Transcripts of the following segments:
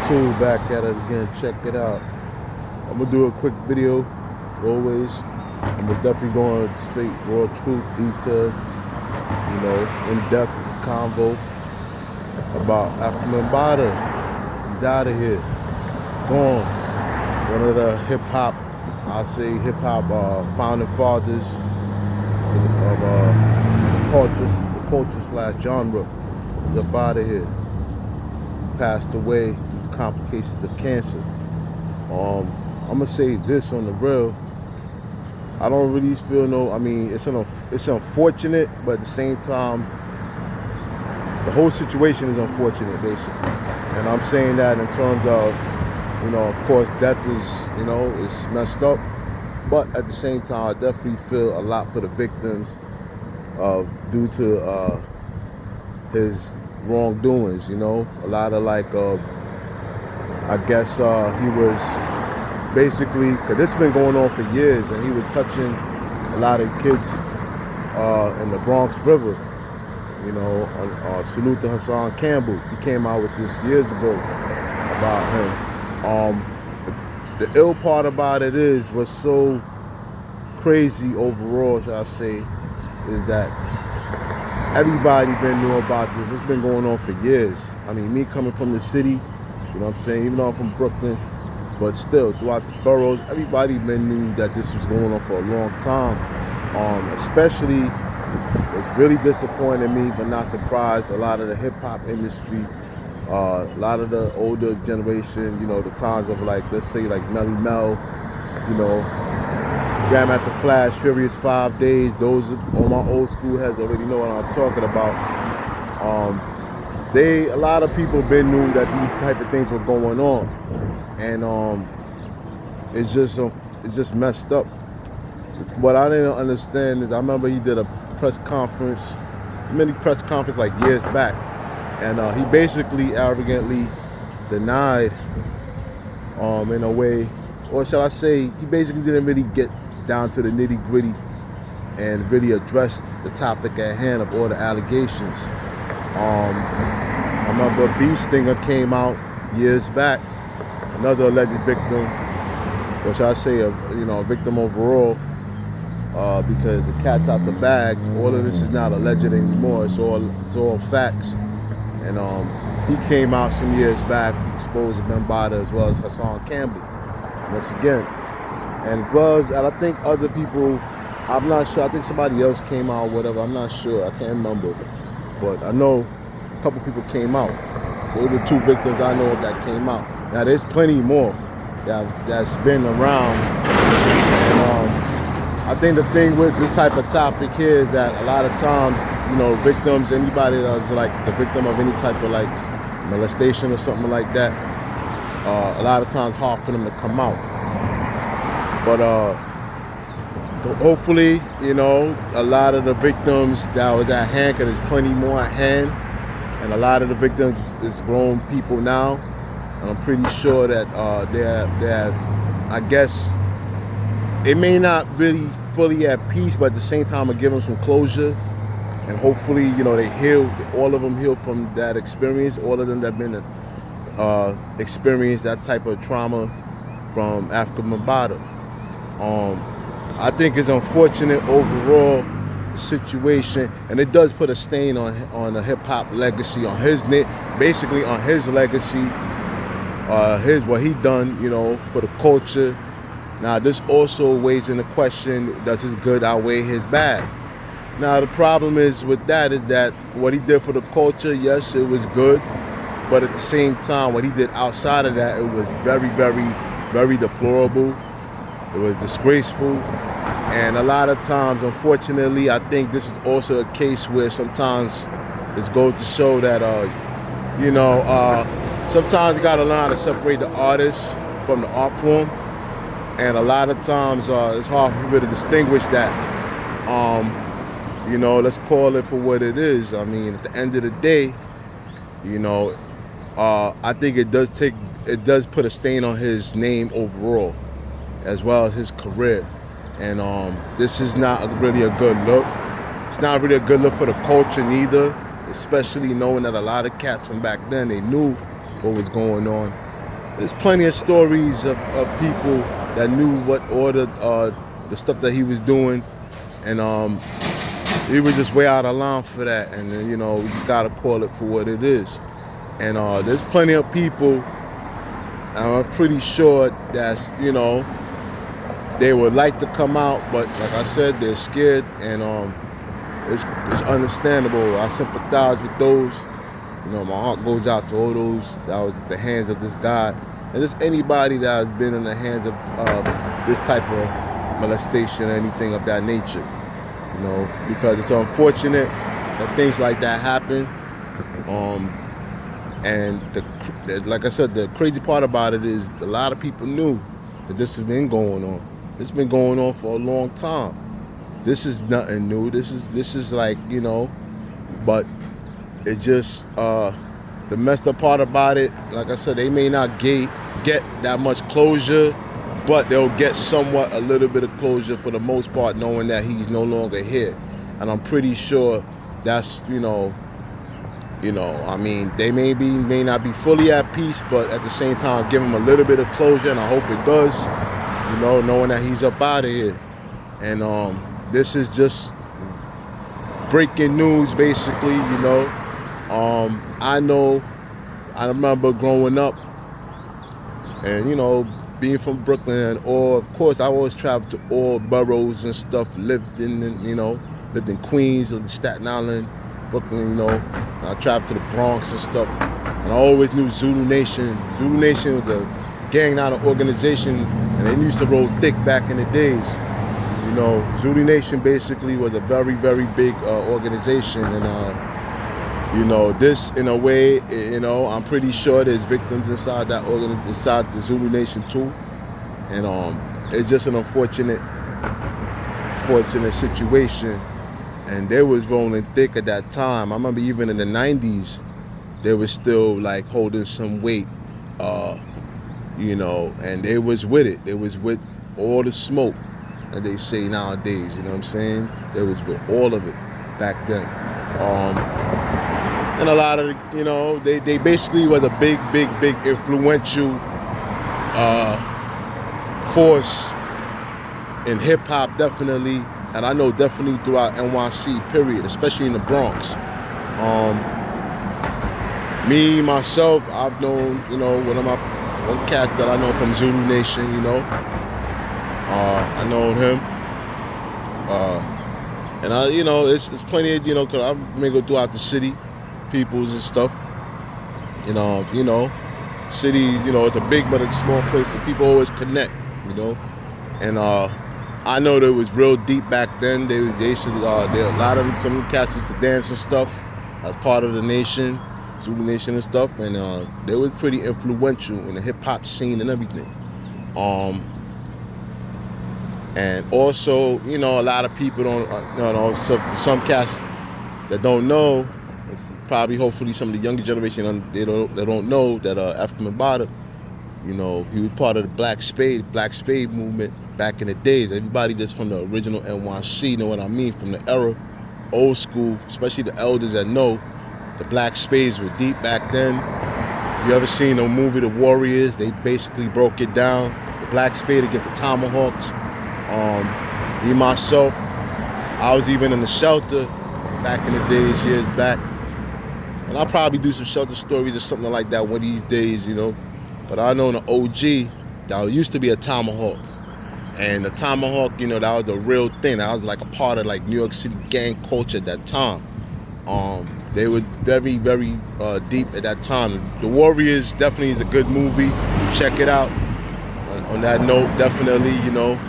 Tune back at it again. Check it out. I'm gonna do a quick video, as always. I'm gonna definitely go on straight raw truth, detail, in-depth convo about Afrika Bambaataa. He's out of here. He's gone. One of the hip-hop, founding fathers of the culture/genre. He's up out of here. He passed away due to complications of cancer. I'm gonna say this on the real. I don't really feel it's unfortunate, but at the same time, the whole situation is unfortunate, basically. And I'm saying that in terms of, of course, death is, is messed up. But at the same time, I definitely feel a lot for the victims due to his wrongdoings. A lot of he was basically, because this has been going on for years, and he was touching a lot of kids in the Bronx River. Salute to Hassan Campbell. He came out with this years ago about him. The ill part about it is, what's so crazy overall, shall I say, is that everybody been knew about this. It's been going on for years. Me coming from the city, even though I'm from Brooklyn, but still, throughout the boroughs, everybody been knew that this was going on for a long time. Especially, what's really disappointing me, but not surprised, a lot of the hip-hop industry, a lot of the older generation, the times of let's say Melly Mel, Grandmaster Flash, Furious 5 Days, those on my old school heads already know what I'm talking about. A lot of people been knew that these type of things were going on. And it's just messed up. What I didn't understand is, I remember he did a mini press conference years back, and he basically arrogantly denied, in a way, or shall I say, he basically didn't really get down to the nitty gritty and really address the topic at hand of all the allegations. I remember B Stinger came out years back, another alleged victim, or shall I say a victim overall, because the cat's out the bag. All of this is not alleged anymore. It's all facts. And he came out some years back, exposed Bambaataa as well as Hassan Campbell once again. And I think other people, I'm not sure, I think somebody else came out, whatever, I'm not sure, I can't remember. But I know a couple people came out. Those are two victims I know of that came out. Now there's plenty more that's been around. And I think the thing with this type of topic here is that a lot of times, victims, anybody that's the victim of any type of molestation or something like that, a lot of times hard for them to come out. But hopefully, a lot of the victims that was at hand, because there's plenty more at hand, and a lot of the victims is grown people now, and I'm pretty sure that they're, I guess, they may not really fully at peace, but at the same time, I give them some closure, and hopefully, they heal. All of them heal from that experience. All of them that been experienced that type of trauma from Afrika Bambaataa. I think it's unfortunate overall situation, and it does put a stain on the hip hop legacy, on basically on his legacy, what he done, for the culture. Now this also weighs in the question: does his good outweigh his bad? Now the problem is with that is that what he did for the culture, yes, it was good, but at the same time, what he did outside of that, it was very, very, very deplorable. It was disgraceful. And a lot of times, unfortunately, I think this is also a case where sometimes this goes to show that, sometimes you gotta learn how to separate the artist from the art form. And a lot of times, it's hard for people to distinguish that, let's call it for what it is. At the end of the day, I think it does put a stain on his name overall, as well as his career. And this is not really a good look. It's not really a good look for the culture neither, especially knowing that a lot of cats from back then, they knew what was going on. There's plenty of stories of people that knew what order the stuff that he was doing, and he was just way out of line for that. And you know, we just gotta call it for what it is. And there's plenty of people, I'm pretty sure that's, you know, they would like to come out, but like I said, they're scared, and it's understandable. I sympathize with those. You know, my heart goes out to all those that was at the hands of this guy, and just anybody that has been in the hands of this type of molestation or anything of that nature. You know, because it's unfortunate that things like that happen. And like I said, the crazy part about it is a lot of people knew that this has been going on. It's been going on for a long time. This is nothing new. This is like, you know, but it just the messed up part about it, like I said, they may not get that much closure, but they'll get somewhat a little bit of closure for the most part, knowing that he's no longer here. And I'm pretty sure that's, you know, I mean, they may not be fully at peace, but at the same time, give him a little bit of closure, and I hope it does, you know, knowing that he's up out of here. And this is just breaking news, basically, you know. I remember growing up and, you know, being from Brooklyn, or of course I always traveled to all boroughs and stuff, lived in Queens, lived in Staten Island, Brooklyn, you know. And I traveled to the Bronx and stuff, and I always knew Zulu Nation. Zulu Nation was a gang, not an organization, and they used to roll thick back in the days. You know, Zulu Nation basically was a very, very big organization, and you know, this in a way, you know, I'm pretty sure there's victims inside that inside the Zulu Nation too, and it's just an unfortunate situation. And they was rolling thick at that time. I remember even in the 90s, they was still like holding some weight, you know, and they was with it. They was with all the smoke that they say nowadays, you know what I'm saying? They was with all of it back then. And a lot of, you know, they basically was a big influential force in hip hop, definitely. And I know definitely throughout NYC, period, especially in the Bronx. Me, myself, I've known, you know, one cat that I know from Zulu Nation, you know. I know him. And I, you know, it's plenty of, you know, cause I may go throughout the city, peoples and stuff. You know, cities, you know, it's a big but a small place, so people always connect, you know. And I know that it was real deep back then. They used to, a lot of some cats used to dance and stuff as part of the nation, Zulu Nation and stuff, and they was pretty influential in the hip hop scene and everything. And also, you know, a lot of people don't, you know, some cats that don't know, probably hopefully some of the younger generation, they don't know that Afrika Bambaataa, you know, he was part of the Black Spade movement back in the days. Everybody that's from the original NYC know what I mean, from the era, old school, especially the elders that know, the Black Spades were deep back then. You ever seen the movie The Warriors? They basically broke it down. The Black Spade against the Tomahawks. Me, myself, I was even in the shelter back in the days, years back. And I'll probably do some shelter stories or something like that one of these days, you know. But I know in the OG, that used to be a Tomahawk. And the Tomahawk, you know, that was a real thing. That was like a part of like New York City gang culture at that time. They were very, very deep at that time. The Warriors definitely is a good movie. Check it out. On that note, definitely, you know,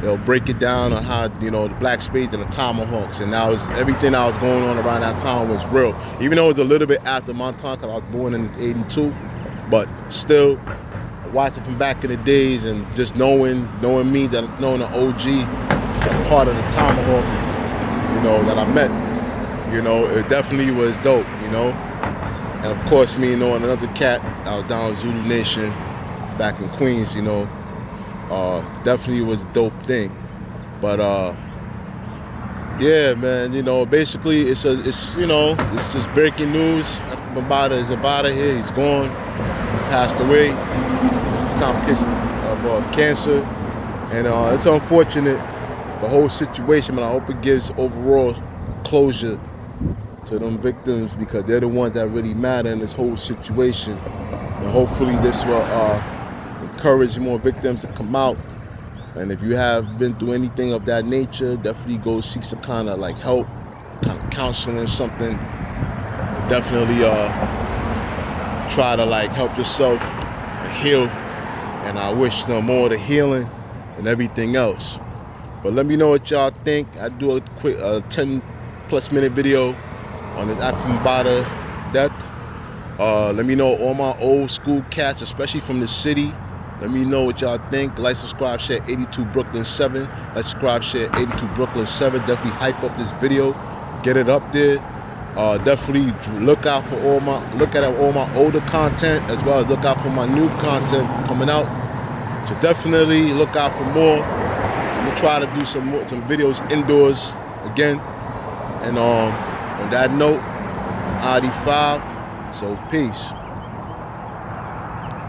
they'll break it down on how, you know, the Black Spades and the Tomahawks. And that was everything that was going on around that time was real. Even though it was a little bit after my time, because I was born in '82. But still, I watched it from back in the days, and just knowing me, that knowing the OG as part of the Tomahawk, you know, that I met, you know, it definitely was dope, you know. And of course, me knowing another cat that was down in Zulu Nation back in Queens, you know, definitely was a dope thing. But yeah, man, you know, basically it's you know, it's just breaking news. Afrika Bambaataa is about here. He's gone, passed away. It's complication of cancer, and it's unfortunate, the whole situation, but I hope it gives overall closure to them victims, because they're the ones that really matter in this whole situation. And hopefully this will encourage more victims to come out. And if you have been through anything of that nature, definitely go seek some kind of like help, kind of counseling, something. Definitely try to like help yourself and heal. And I wish them more the healing and everything else. But let me know what y'all think. I do a quick 10+ minute video on the Afrika Bambaataa death. Let me know all my old school cats, especially from the city. Let me know what y'all think. Like, subscribe, share 82 Brooklyn 7. Like, subscribe, share 82 Brooklyn 7. Definitely hype up this video. Get it up there. Definitely look out for all my older content, as well as look out for my new content coming out. So definitely look out for more. I'm gonna try to do some videos indoors again. And on that note, I'm ID5. So peace.